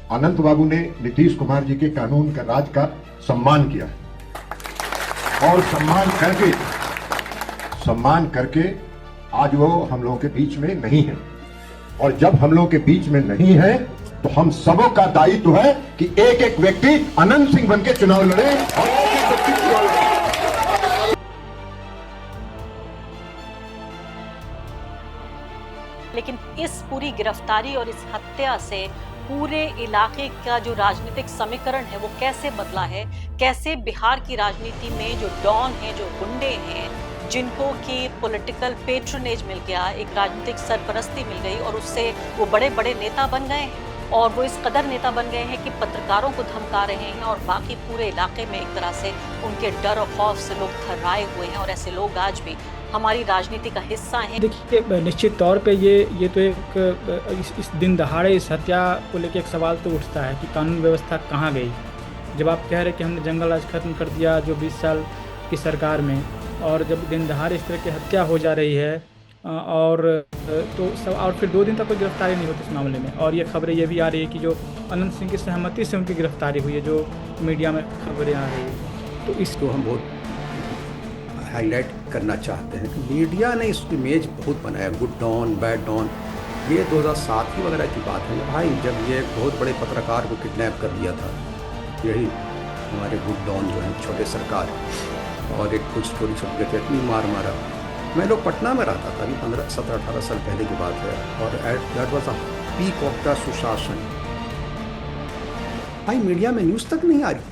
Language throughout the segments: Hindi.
अनंत बाबू ने नीतीश कुमार जी के कानून का राज का सम्मान किया और सम्मान करके आज वो हम लोगों के बीच में नहीं है। और जब हम लोगों के बीच में नहीं है तो हम सबों का दायित्व है कि एक एक व्यक्ति अनंत सिंह बन के चुनाव लड़े और एक एक व्यक्ति चुनाव लड़े। लेकिन इस पूरी गिरफ्तारी और इस हत्या से पूरे इलाके का जो राजनीतिक समीकरण है वो कैसे बदला है, कैसे बिहार की राजनीति में जो डॉन हैं, जो गुंडे हैं, जिनको की पॉलिटिकल पेट्रोनेज मिल गया, एक राजनीतिक सरपरस्ती मिल गई और उससे वो बड़े बड़े नेता बन गए हैं और वो इस कदर नेता बन गए हैं कि पत्रकारों को धमका रहे हैं और बाकी पूरे इलाके में एक तरह से उनके डर और खौफ से लोग थर्राए हुए हैं और ऐसे लोग आज भी हमारी राजनीति का हिस्सा हैं। देखिए, निश्चित तौर पे ये तो एक इस दिन दहाड़े इस हत्या को लेकर एक सवाल तो उठता है कि कानून व्यवस्था कहाँ गई। जब आप कह रहे कि हमने जंगल राज खत्म कर दिया जो 20 साल की सरकार में, और जब दिन दहाड़े इस तरह की हत्या हो जा रही है तो सब, और फिर 2 दिन तक कोई गिरफ्तारी नहीं होती इस मामले में, और ये खबरें ये भी आ रही है कि जो अनंत सिंह की सहमति से उनकी गिरफ्तारी हुई है, जो मीडिया में खबरें आ रही है, तो इसको हम बहुत हाईलाइट करना चाहते हैं कि मीडिया ने इस इमेज बहुत बनाया, गुड डॉन बैड डॉन। ये 2007 की वगैरह की बात है भाई, जब ये बहुत बड़े पत्रकार को किडनैप कर दिया था, यही हमारे गुड डॉन जो हैं छोटे सरकार, और एक कुछ चोरी छप गए थे, इतनी मार मारा। मैं लोग पटना में रहता था, अभी 17-18 साल पहले की बात है, और that was a peak of the सुशासन। भाई मीडिया में न्यूज़ तक नहीं आ रही।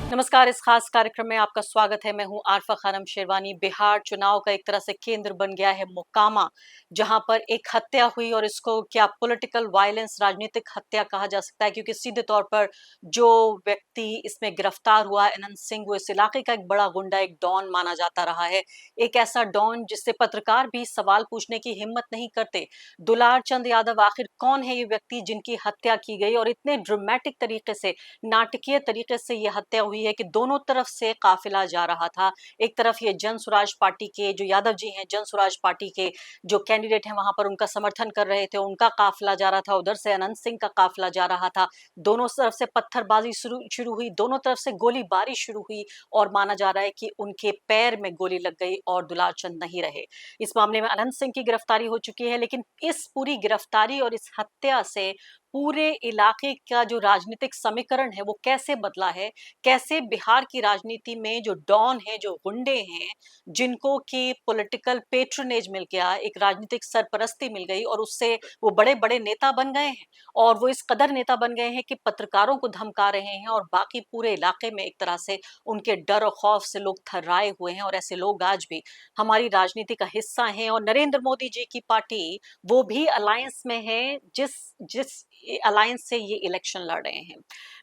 नमस्कार, इस खास कार्यक्रम में आपका स्वागत है। मैं हूं आरफा खानम शेरवानी। बिहार चुनाव का एक तरह से केंद्र बन गया है मोकामा, जहां पर एक हत्या हुई और इसको क्या पॉलिटिकल वायलेंस, राजनीतिक हत्या कहा जा सकता है, क्योंकि सीधे तौर पर जो व्यक्ति इसमें गिरफ्तार हुआ अनंत सिंह, वो इस इलाके का एक बड़ा गुंडा, एक डॉन माना जाता रहा है। एक ऐसा डॉन जिससे पत्रकार भी सवाल पूछने की हिम्मत नहीं करते। दुलार चंद यादव, आखिर कौन है ये व्यक्ति जिनकी हत्या की गई और इतने ड्रामेटिक तरीके से, नाटकीय तरीके से ये हत्या हुई है कि दोनों तरफ से काफिला जा रहा था। एक तरफ ये जन स्वराज पार्टी के जो यादव जी हैं, जन स्वराज पार्टी के जो कैंडिडेट हैं, वहां पर उनका समर्थन कर रहे थे, उनका काफिला जा रहा था। उधर से अनंत सिंह का काफिला जा रहा था। दोनों तरफ से पत्थरबाजी शुरू हुई, दोनों तरफ से गोलीबारी शुरू हुई और माना जा रहा है कि उनके पैर में गोली लग गई और दुलार चंद नहीं रहे। इस मामले में अनंत सिंह की गिरफ्तारी हो चुकी है, लेकिन इस पूरी गिरफ्तारी और इस हत्या से पूरे इलाके का जो राजनीतिक समीकरण है वो कैसे बदला है, कैसे बिहार की राजनीति में जो डॉन हैं, जो गुंडे हैं, जिनको की पॉलिटिकल पेट्रोनेज मिल गया, एक राजनीतिक सरपरस्ती मिल गई और उससे वो बड़े बड़े नेता बन गए हैं और वो इस कदर नेता बन गए हैं कि पत्रकारों को धमका रहे हैं और बाकी पूरे इलाके में एक तरह से उनके डर और खौफ से लोग थर्राए हुए हैं और ऐसे लोग आज भी हमारी राजनीति का हिस्सा हैं। और नरेंद्र मोदी जी की पार्टी वो भी अलायंस में है, जिस जिस अलायंस से ये इलेक्शन लड़ रहे हैं।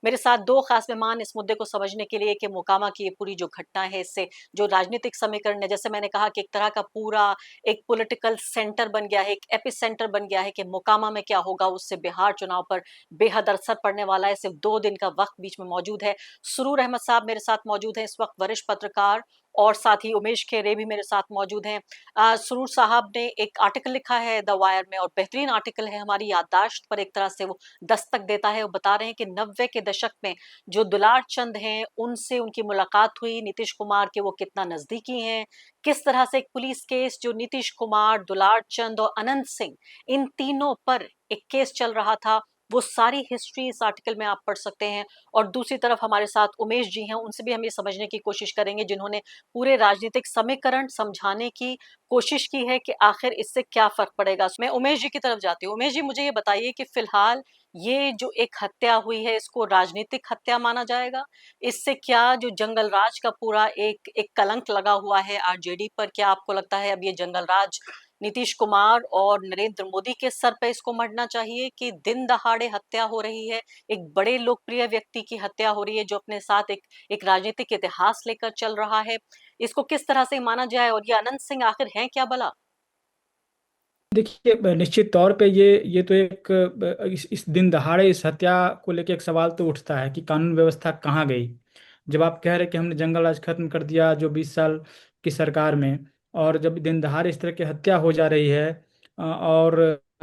मेरे साथ 2 खास मेहमान इस मुद्दे को समझने के लिए कि मोकामा की ये पूरी जो घटना है, इससे जो राजनीतिक समीकरण है, जैसे मैंने कहा कि एक तरह का पूरा एक पॉलिटिकल सेंटर बन गया है, एक एपिसेंटर बन गया है कि मोकामा में क्या होगा, उससे बिहार चुनाव पर बेहद असर पड़ने वाला है। सिर्फ 2 दिन का वक्त बीच में मौजूद है। सुरूर अहमद साहब मेरे साथ मौजूद हैं इस वक्त, वरिष्ठ पत्रकार, और साथ ही उमेश खेरे भी मेरे साथ मौजूद हैं। सुरूर साहब ने एक आर्टिकल लिखा है द वायर में और बेहतरीन आर्टिकल है, हमारी याददाश्त पर एक तरह से वो दस्तक देता है। वो बता रहे हैं कि 90 के दशक में जो दुलार चंद हैं, उनसे उनकी मुलाकात हुई, नीतीश कुमार के वो कितना नजदीकी हैं, किस तरह से एक पुलिस केस जो नीतीश कुमार, दुलार चंद और अनंत सिंह, इन तीनों पर एक केस चल रहा था, वो सारी हिस्ट्री इस आर्टिकल में आप पढ़ सकते हैं। और दूसरी तरफ हमारे साथ उमेश जी हैं, उनसे भी हम ये समझने की कोशिश करेंगे, जिन्होंने पूरे राजनीतिक समीकरण समझाने की कोशिश की है कि आखिर इससे क्या फर्क पड़ेगा। मैं उमेश जी की तरफ जाती हूँ। उमेश जी, मुझे ये बताइए कि फिलहाल ये जो एक हत्या हुई है, इसको राजनीतिक हत्या माना जाएगा? इससे क्या जो जंगल राज का पूरा एक एक कलंक लगा हुआ है आरजेडी पर, क्या आपको लगता है अब ये जंगल राज नीतीश कुमार और नरेंद्र मोदी के सर पे इसको मढ़ना चाहिए कि दिन दहाड़े हत्या हो रही है, एक बड़े लोकप्रिय व्यक्ति की हत्या हो रही है जो अपने साथ एक एक राजनीतिक इतिहास लेकर चल रहा है, इसको किस तरह से माना जाए और ये अनंत सिंह आखिर हैं क्या भला? देखिए, निश्चित तौर पे ये तो एक इस दिन दहाड़े इस हत्या को लेकर एक सवाल तो उठता है कि कानून व्यवस्था कहाँ गई। जब आप कह रहे कि हमने जंगल राज खत्म कर दिया जो 20 साल की सरकार में, और जब दिन दहाड़े इस तरह की हत्या हो जा रही है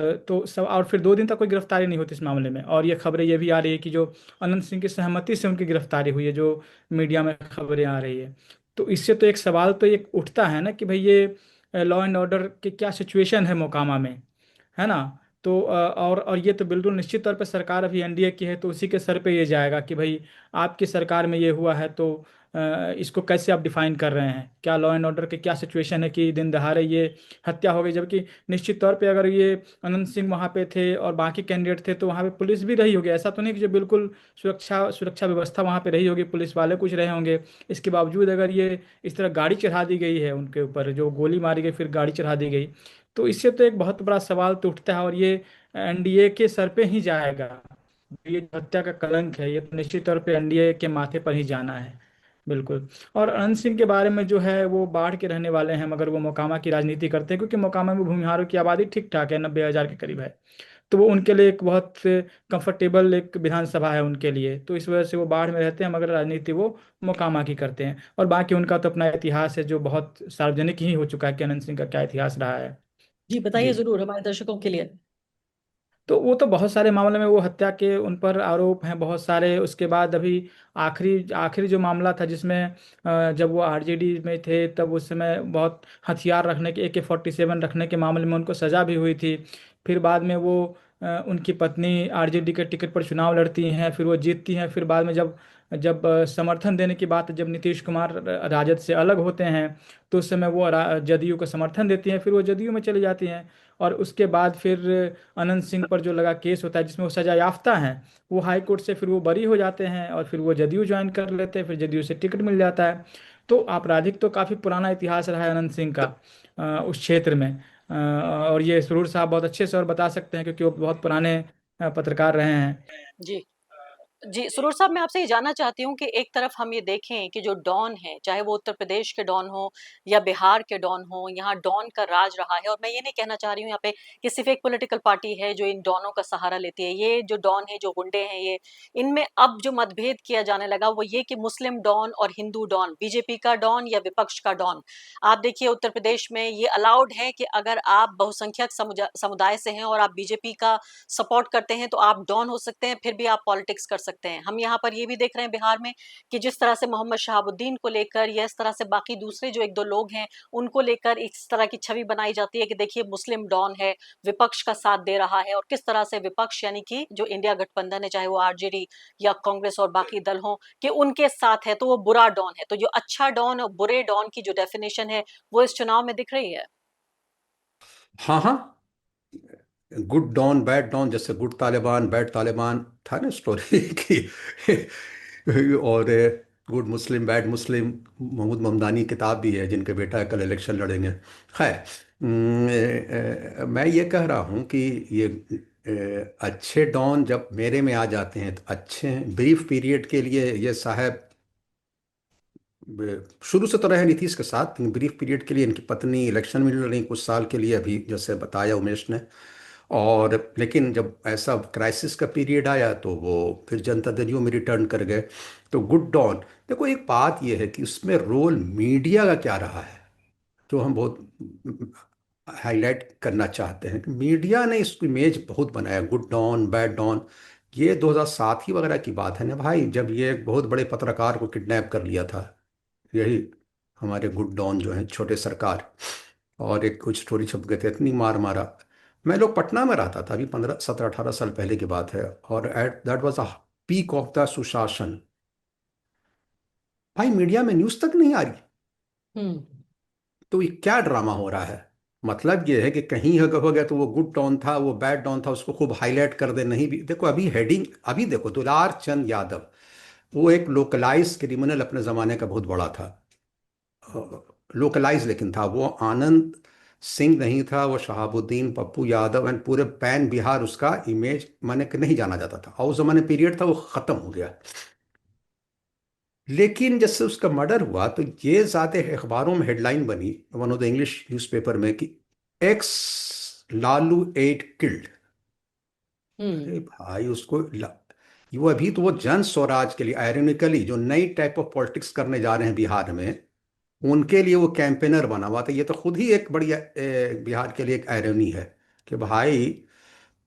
तो सब, और फिर 2 दिन तक कोई गिरफ्तारी नहीं होती इस मामले में। और ये खबरें ये भी आ रही है कि जो अनंत सिंह की सहमति से उनकी गिरफ्तारी हुई है, जो मीडिया में खबरें आ रही है। तो इससे तो एक सवाल तो ये उठता है ना कि भाई ये लॉ एंड ऑर्डर की क्या सिचुएशन है मोकामा में, है ना। तो और ये तो बिल्कुल निश्चित तौर पे सरकार अभी एनडीए की है, तो उसी के सर पे ये जाएगा कि भाई आपकी सरकार में ये हुआ है, तो इसको कैसे आप डिफाइन कर रहे हैं, क्या लॉ एंड ऑर्डर की क्या सिचुएशन है कि दिन दहाड़े ये हत्या हो गई। जबकि निश्चित तौर पे अगर ये अनंत सिंह वहाँ पे थे और बाकी कैंडिडेट थे तो वहाँ पे पुलिस भी रही होगी, ऐसा तो नहीं कि जो बिल्कुल सुरक्षा व्यवस्था वहाँ पे रही होगी, पुलिस वाले कुछ रहे होंगे। इसके बावजूद अगर ये इस तरह गाड़ी चढ़ा दी गई है उनके ऊपर, जो गोली मारी गई फिर गाड़ी चढ़ा दी गई, तो इससे तो एक बहुत बड़ा सवाल तो उठता है। और ये एनडीए के सर पे ही जाएगा, ये जो हत्या का कलंक है ये तो निश्चित तौर पे एनडीए के माथे पर ही जाना है, बिल्कुल। और अनंत सिंह के बारे में जो है वो बाढ़ के रहने वाले हैं, मगर वो मोकामा की राजनीति करते हैं, क्योंकि मोकामा में भूमिहारों की आबादी ठीक ठाक है, 90,000 के करीब है। तो वो उनके लिए एक बहुत कंफर्टेबल एक विधानसभा है उनके लिए, तो इस वजह से वो बाढ़ में रहते हैं, मगर राजनीति वो मोकामा की करते हैं। और बाकी उनका तो अपना इतिहास है जो बहुत सार्वजनिक ही हो चुका है कि अनंत सिंह का क्या इतिहास रहा है। जी बताइए जी। जरूर हमारे दर्शकों के लिए। तो वो तो बहुत सारे मामले में वो हत्या के उन पर आरोप हैं बहुत सारे। उसके बाद अभी आखिरी आखिरी जो मामला था जिसमें जब वो आरजेडी में थे तब उस समय बहुत हथियार रखने के, AK-47 रखने के मामले में उनको सजा भी हुई थी। फिर बाद में वो उनकी पत्नी आरजेडी के टिकट पर चुनाव लड़ती हैं, फिर वो जीतती हैं। फिर बाद में जब जब समर्थन देने की बात, जब नीतीश कुमार राजद से अलग होते हैं तो उस समय वो जदयू को समर्थन देती हैं, फिर वो जदयू में चली जाती हैं। और उसके बाद फिर अनंत सिंह पर जो लगा केस होता है जिसमें वो सजा याफ्ता हैं, वो हाई कोर्ट से फिर वो बरी हो जाते हैं और फिर वो जदयू ज्वाइन कर लेते हैं, फिर जदयू से टिकट मिल जाता है। तो आपराधिक तो काफ़ी पुराना इतिहास रहा है अनंत सिंह का उस क्षेत्र में। और ये सुरूर साहब बहुत अच्छे से और बता सकते हैं क्योंकि वो बहुत पुराने पत्रकार रहे हैं। जी जी, सुरूर साहब मैं आपसे ये जानना चाहती हूँ कि एक तरफ हम ये देखें कि जो डॉन है, चाहे वो उत्तर प्रदेश के डॉन हो या बिहार के डॉन हो, यहाँ डॉन का राज रहा है। और मैं ये नहीं कहना चाह रही हूँ यहाँ पे कि सिर्फ एक पॉलिटिकल पार्टी है जो इन डॉनों का सहारा लेती है। ये जो डॉन है, जो गुंडे हैं, ये इनमें अब जो मतभेद किया जाने लगा वो ये कि मुस्लिम डॉन और हिंदू डॉन, बीजेपी का डॉन या विपक्ष का डॉन। आप देखिए उत्तर प्रदेश में ये अलाउड है कि अगर आप बहुसंख्यक समुदाय से हैं और आप बीजेपी का सपोर्ट करते हैं तो आप डॉन हो सकते हैं, फिर भी आप पॉलिटिक्स कर सकते हैं। हम यहाँ पर ये भी देख रहे हैं बिहार में कि जिस तरह से मोहम्मद शहाबुद्दीन को लेकर या इस तरह से बाकी दूसरे जो 1-2 लोग हैं उनको लेकर इस तरह की छवि बनाई जाती है कि देखिए मुस्लिम डॉन है, विपक्ष का साथ दे रहा है। और किस तरह से विपक्ष यानी कि जो इंडिया गठबंधन है, चाहे वो आरजेडी या कांग्रेस और बाकी दल हों, कि उनके साथ है तो वो बुरा डॉन है। तो जो अच्छा डॉन और बुरे डॉन की जो डेफिनेशन है वो इस चुनाव में दिख रही है। हाँ हाँ, गुड डॉन बैड डॉन, जैसे गुड तालिबान बैड तालिबान था ना स्टोरी की। और गुड मुस्लिम बैड मुस्लिम, महमूद ममदानी किताब भी है जिनके बेटा कल इलेक्शन लड़ेंगे। खैर, मैं ये कह रहा हूँ कि ये अच्छे डॉन जब मेरे में आ जाते हैं तो अच्छे हैं ब्रीफ पीरियड के लिए। ये साहब शुरू से तो रहे नीतीश के साथ, लेकिन ब्रीफ पीरियड के लिए इनकी पत्नी इलेक्शन में लड़ रही कुछ साल के लिए, अभी जैसे बताया उमेश ने। और लेकिन जब ऐसा क्राइसिस का पीरियड आया तो वो फिर जनता दल यू में रिटर्न कर गए। तो गुड डॉन, देखो एक बात यह है कि उसमें रोल मीडिया का क्या रहा है, जो हम बहुत हाईलाइट करना चाहते हैं कि मीडिया ने इस इमेज बहुत बनाया, गुड डॉन बैड डॉन। ये 2007 ही वगैरह की बात है ना भाई, जब ये एक बहुत बड़े पत्रकार को किडनैप कर लिया था, यही हमारे गुड डॉन जो हैं छोटे सरकार। और एक कुछ स्टोरी छप गए थे, इतनी मार मारा। मैं लोग पटना में रहता था, अभी 15 17 18 साल पहले की बात है, और at that was a peak of the सुशासन। भाई मीडिया में न्यूज़ तक नहीं आ रही। हम्म। तो ये क्या ड्रामा हो रहा है? मतलब ये है कि कहीं अगर हो गया तो वो गुड डॉन था, वो बैड डॉन था, उसको खूब हाईलाइट कर दे। नहीं भी देखो अभी हेडिंग, अभी देखो दुलार चंद यादव, वो एक लोकलाइज क्रिमिनल अपने ज़माने का बहुत बड़ा था, लोकलाइज लेकिन था। वो आनंद सिंह नहीं था, वो शहाबुद्दीन पप्पू यादव एंड पूरे पैन बिहार उसका इमेज माने कि नहीं जाना जाता था, और उस जमाने पीरियड था वो ख़त्म हो गया। लेकिन जैसे उसका मर्डर हुआ तो ये ज़्यादा अखबारों में हेडलाइन बनी, one of the English newspaper में, कि एक्स लालू एट किल्ड। अरे हम्म। भाई वो अभी तो वो जन स्वराज के लिए आयरनिकली जो नई टाइप ऑफ पॉलिटिक्स करने जा रहे हैं बिहार में, उनके लिए वो कैंपेनर बना हुआ था। ये तो खुद ही एक बढ़िया बिहार के लिए एक आयरनी है कि भाई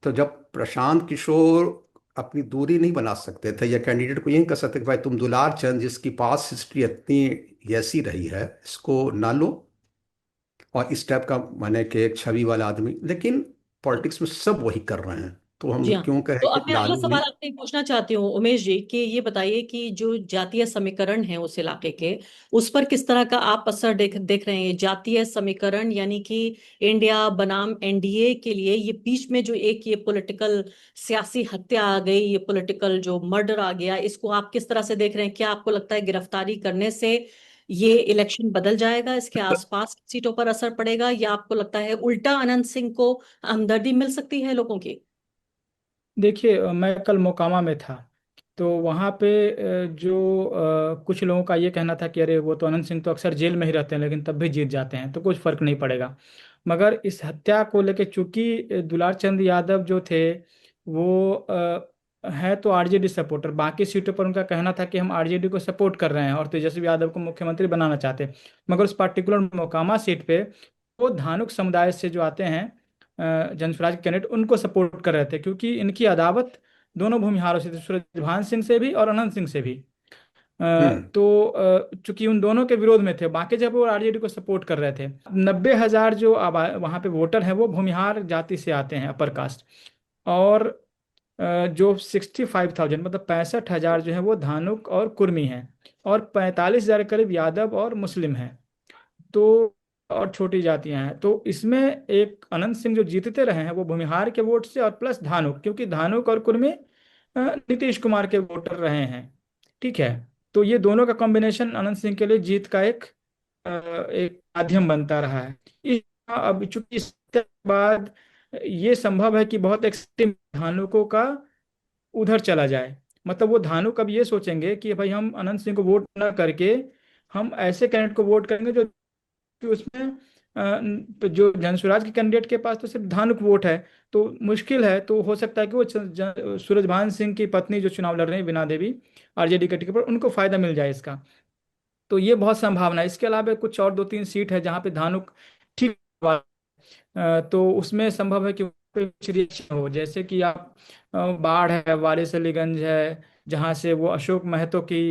तो जब प्रशांत किशोर अपनी दूरी नहीं बना सकते थे या कैंडिडेट को यही कह सकते कि भाई तुम दुलार चंद जिसकी पास हिस्ट्री इतनी ऐसी रही है इसको ना लो, और इस टाइप का माने कि एक छवि वाला आदमी, लेकिन पॉलिटिक्स में सब वही कर रहे हैं, तो हम जी हाँ। क्यों तो कहें कि अब मैं अगला लालू सवाल नहीं। आपसे पूछना चाहती हूँ उमेश जी कि ये बताइए कि जो जातीय समीकरण है उस इलाके के, उस पर किस तरह का आप असर देख रहे हैं? जातीय समीकरण यानी कि इंडिया बनाम एनडीए के लिए ये बीच में जो एक ये पॉलिटिकल सियासी हत्या आ गई, ये पॉलिटिकल जो मर्डर आ गया, इसको आप किस तरह से देख रहे हैं? क्या आपको लगता है गिरफ्तारी करने से ये इलेक्शन बदल जाएगा, इसके आसपास की सीटों पर असर पड़ेगा, या आपको लगता है उल्टा अनंत सिंह को हमदर्दी मिल सकती है लोगों की? देखिए, मैं कल मोकामा में था, तो वहाँ पे कुछ लोगों का ये कहना था कि अरे वो तो अनंत सिंह तो अक्सर जेल में ही रहते हैं लेकिन तब भी जीत जाते हैं तो कुछ फर्क नहीं पड़ेगा। मगर इस हत्या को लेके चूंकि दुलार चंद यादव जो थे वो हैं तो आरजेडी सपोर्टर, बाकी सीटों पर उनका कहना था कि हम आरजेडी को सपोर्ट कर रहे हैं और तेजस्वी यादव को मुख्यमंत्री बनाना चाहते हैं। मगर उस पर्टिकुलर मोकामा सीट पे वो धानुक समुदाय से जो आते हैं जन स्वराज कैंडिडेट, उनको सपोर्ट कर रहे थे क्योंकि इनकी अदावत दोनों भूमिहारों से थी, सूरजभान सिंह से भी और अनंत सिंह से भी। हम्म। चूंकि उन दोनों के विरोध में थे, बाकी जब वो आरजेडी को सपोर्ट कर रहे थे। 90,000 जो वहाँ पे वोटर हैं वो भूमिहार जाति से आते हैं, अपर कास्ट। और जो 65,000 मतलब 65,000 जो है वो धानुक और कुर्मी हैं, और 45,000 करीब यादव और मुस्लिम हैं। तो और छोटी जातियां हैं, तो इसमें एक अनंत सिंह जो जीतते रहे हैं वो भूमिहार के वोट से, और प्लस धानुक, क्योंकि धानुक और कुर्मी नीतीश कुमार के वोटर रहे हैं। ठीक है, तो ये दोनों का कॉम्बिनेशन अनंत सिंह के लिए जीत का एक माध्यम बनता रहा है। इस अब चूंकि इसके बाद ये संभव है कि बहुत एक्सट्रीम धानुकों का उधर चला जाए, मतलब वो धानुक अब ये सोचेंगे कि भाई हम अनंत सिंह को वोट ना करके हम ऐसे कैंडिडेट को वोट करेंगे जो कि उसमें जो जनसुराज के कैंडिडेट के पास तो सिर्फ धानुक वोट है, तो मुश्किल है। तो हो सकता है कि वो सूरजभान सिंह की पत्नी जो चुनाव लड़ रही है बीना देवी, आरजेडी के टिकट पर, उनको फायदा मिल जाए इसका। तो ये बहुत संभावना है। इसके अलावा कुछ और 2-3 सीट है जहाँ पे धानुक ठीक तो उसमें संभव है कि कुछ रिएक्शन हो, जैसे कि आप बाढ़ है, वारिस अलीगंज है, जहाँ से वो अशोक महतो की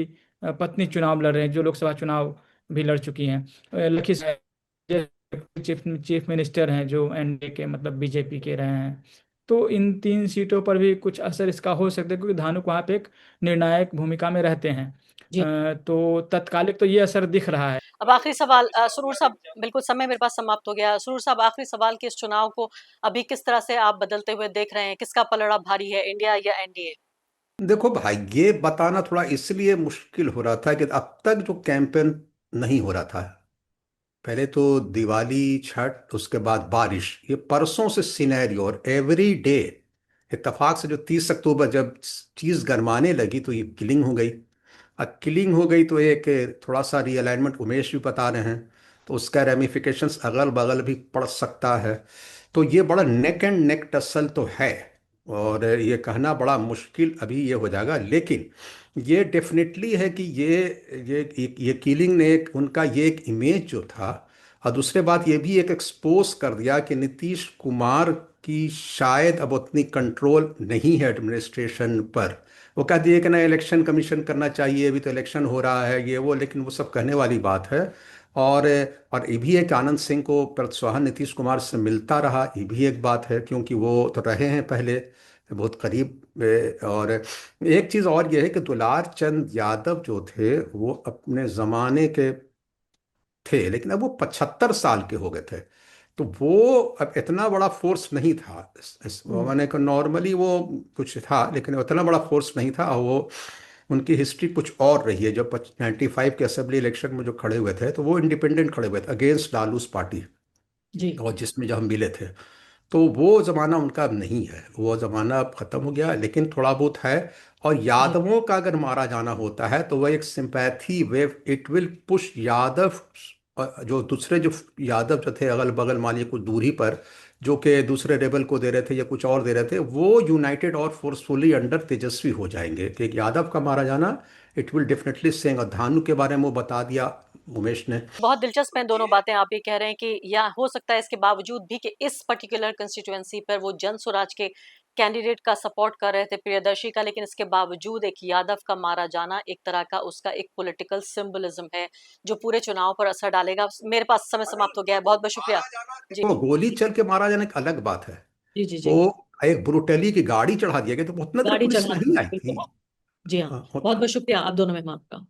पत्नी चुनाव लड़ रहे हैं, जो लोकसभा चुनाव भी लड़ चुकी हैं। लखीसराय चीफ मिनिस्टर हैं जो एनडीए के मतलब बीजेपी के रहे हैं। तो इन 3 सीटों पर भी कुछ असर इसका हो सकता है क्योंकि धानुक वहाँ पे एक निर्णायक भूमिका में रहते हैं। जी। तो तत्कालिक तो ये असर दिख रहा है। अब आखिरी सवाल सुरूर साहब, बिल्कुल समय मेरे पास समाप्त हो गया। सुरूर साहब, आखिरी सवाल कि इस चुनाव को अभी किस तरह से आप बदलते हुए देख रहे हैं? किसका पलड़ा भारी है, इंडिया या एनडीए? देखो भाई, ये बताना थोड़ा इसलिए मुश्किल हो रहा था कि अब तक जो कैंपेन नहीं हो रहा था, पहले तो दिवाली, छठ, उसके बाद बारिश, ये परसों से सिनेरियो, और एवरी डे इत्तेफाक से जो 30 अक्टूबर जब चीज़ गरमाने लगी तो ये किलिंग हो गई। अब किलिंग हो गई तो एक थोड़ा सा रीअलाइनमेंट उमेश भी बता रहे हैं, तो उसका रेमिफिकेशंस अगल बगल भी पड़ सकता है। तो ये बड़ा नेक एंड नेक टसल तो है, और ये कहना बड़ा मुश्किल अभी ये हो जाएगा, लेकिन ये डेफिनेटली है कि ये किलिंग ने एक उनका ये एक इमेज जो था, और दूसरी बात ये भी एक एक्सपोज कर दिया कि नीतीश कुमार की शायद अब उतनी कंट्रोल नहीं है एडमिनिस्ट्रेशन पर। वो कह दिए कि ना इलेक्शन कमीशन करना चाहिए, अभी तो इलेक्शन हो रहा है ये वो, लेकिन वो सब कहने वाली बात है। और और ये भी है कि आनंद सिंह को प्रोत्साहन नीतीश कुमार से मिलता रहा, ये भी एक बात है, क्योंकि वो तो रहे हैं पहले बहुत करीब। और एक चीज़ और ये है कि दुलार चंद यादव जो थे वो अपने ज़माने के थे, लेकिन अब वो 75 साल के हो गए थे, तो वो अब इतना बड़ा फोर्स नहीं था मैंने कहा, नॉर्मली वो कुछ था लेकिन उतना बड़ा फोर्स नहीं था। और वो उनकी हिस्ट्री कुछ और रही है। जब 95 के असेंबली इलेक्शन में जो खड़े हुए थे तो वो इंडिपेंडेंट खड़े हुए थे अगेंस्ट लालूस पार्टी, जी। और जिसमें जब हम मिले थे, तो वो ज़माना उनका अब नहीं है, वो ज़माना अब ख़त्म हो गया, लेकिन थोड़ा बहुत है। और जी। यादवों का अगर मारा जाना होता है तो वह एक sympathy wave, it will push Yadav, जो दूसरे जो यादव जो थे अगल बगल मान लीजिए कुछ दूरी पर, जो कि दूसरे रेबल को दे रहे थे या कुछ और दे रहे थे, वो यूनाइटेड और फोर्सफुली अंडर तेजस्वी हो जाएंगे। कि एक यादव का मारा जाना इट विल डेफिनेटली सेंग। और धानु के बारे में वो बता दिया उमेश ने। बहुत दिलचस्प हैं दोनों बातें। आप ये कह रहे हैं कि या हो सकता है इसके बावजूद भी कि इस पर्टिकुलर कंस्टिट्यूएंसी पर वो जन स्वराज के कैंडिडेट का सपोर्ट कर रहे थे, प्रियदर्शी का, लेकिन इसके बावजूद एक यादव का मारा जाना एक तरह का उसका एक पॉलिटिकल सिंबलिज्म है जो पूरे चुनाव पर असर डालेगा। मेरे पास समय समाप्त हो गया है, बहुत बहुत शुक्रिया जी। तो गोली चल के मारा जाना एक अलग बात है। जी जी जी। वो एक ब्रुटेली की गाड़ी चढ़ा दिया गया, तो उतना देर गाड़ी पुलिस चढ़ा दी, नहीं आई थी। बिल्कुल। जी हाँ, हाँ, बहुत बहुत शुक्रिया आप दोनों मेहमान का।